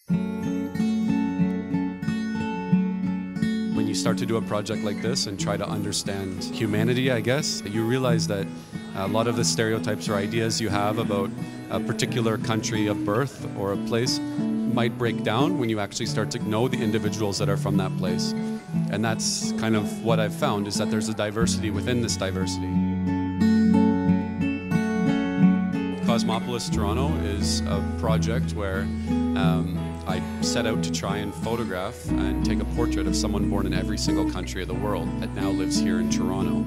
When you start to do a project like this and try to understand humanity, I guess, you realize that a lot of the stereotypes or ideas you have about a particular country of birth or a place might break down when you actually start to know the individuals that are from that place. And that's kind of what I've found, is that there's a diversity within this diversity. Cosmopolis Toronto is a project where I set out to try and photograph and take a portrait of someone born in every single country of the world that now lives here in Toronto.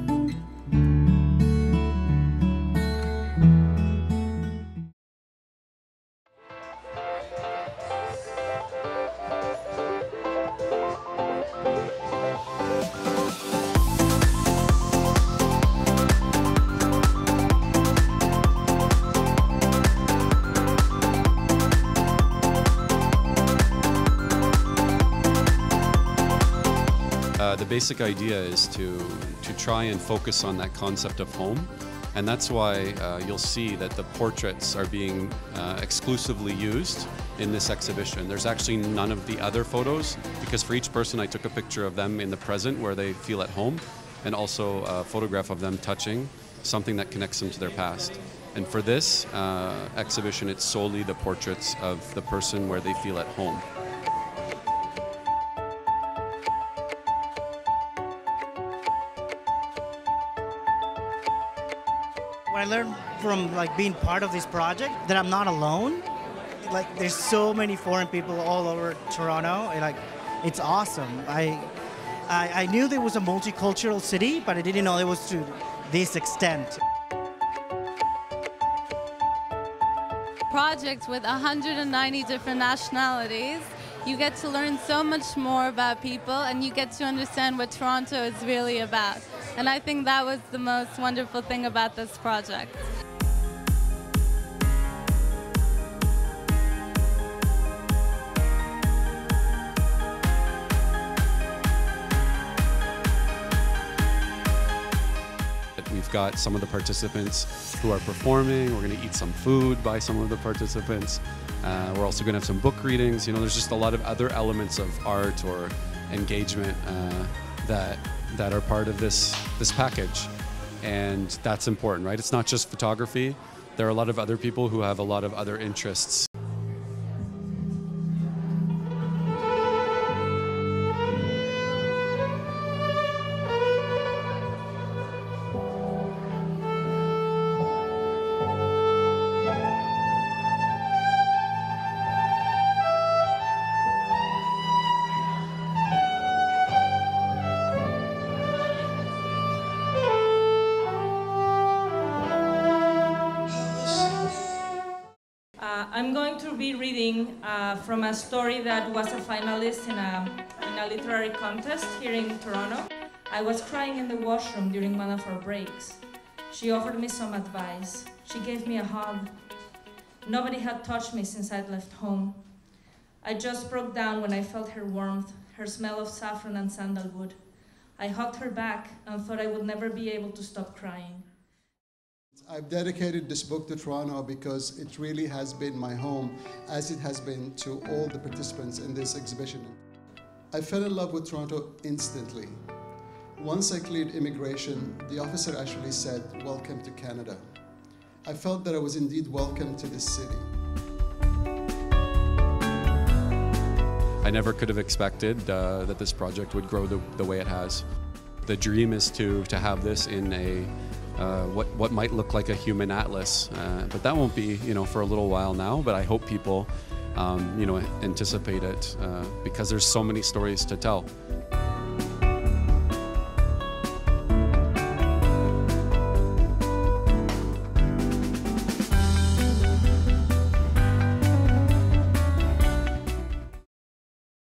The basic idea is to try and focus on that concept of home, and that's why you'll see that the portraits are being exclusively used in this exhibition. There's actually none of the other photos, because for each person I took a picture of them in the present where they feel at home, and also a photograph of them touching something that connects them to their past. And for this exhibition, it's solely the portraits of the person where they feel at home. What I learned from being part of this project, that I'm not alone. There's so many foreign people all over Toronto, and it's awesome. I knew there was a multicultural city, but I didn't know it was to this extent. Project with 190 different nationalities. You get to learn so much more about people, and you get to understand what Toronto is really about. And I think that was the most wonderful thing about this project. We've got some of the participants who are performing. We're going to eat some food by some of the participants. We're also going to have some book readings. You know, there's just a lot of other elements of art or engagement that are part of this package, and that's important, right? It's not just photography. There are a lot of other people who have a lot of other interests. I'm going to be reading from a story that was a finalist in a literary contest here in Toronto. I was crying in the washroom during one of our breaks. She offered me some advice. She gave me a hug. Nobody had touched me since I'd left home. I just broke down when I felt her warmth, her smell of saffron and sandalwood. I hugged her back and thought I would never be able to stop crying. I've dedicated this book to Toronto because it really has been my home, as it has been to all the participants in this exhibition. I fell in love with Toronto instantly. Once I cleared immigration, the officer actually said, "Welcome to Canada." I felt that I was indeed welcome to this city. I never could have expected that this project would grow the way it has. The dream is to have this in a what might look like a human atlas, but that won't be, for a little while now. But I hope people, anticipate it because there's so many stories to tell.